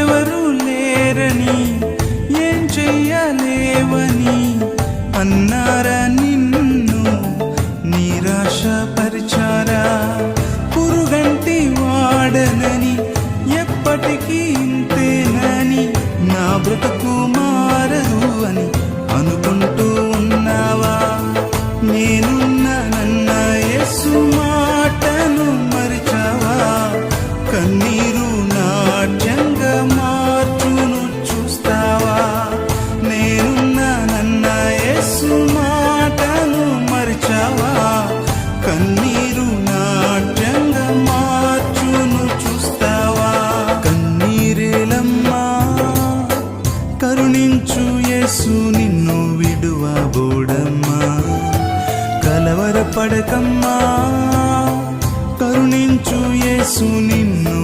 నాకెవరు లేరని, ఏం చెయ్యలేవని అన్నారా నిన్ను నిరాశపరిచారా? పురుగంటి వాడనని, ఎప్పటికీ ఇంతేనని, నా బ్రతుకు మారదు అని అనుకుంటూ ఉన్నావా? నేనున్నానన్న యేసు మాటను మరిచావా? కన్నీరు నాట్యంగా మార్చును చూస్తావా? నేనున్నానన్న యేసు మాటను మరిచావా? కన్నీరు నాట్యంగా మార్చును చూస్తావా? కన్నీరేలమ్మా, కరుణించు యేసు నిన్ను విడువబోడమ్మా. కలవరపడకమ్మా, కరుణించు యేసు నిన్ను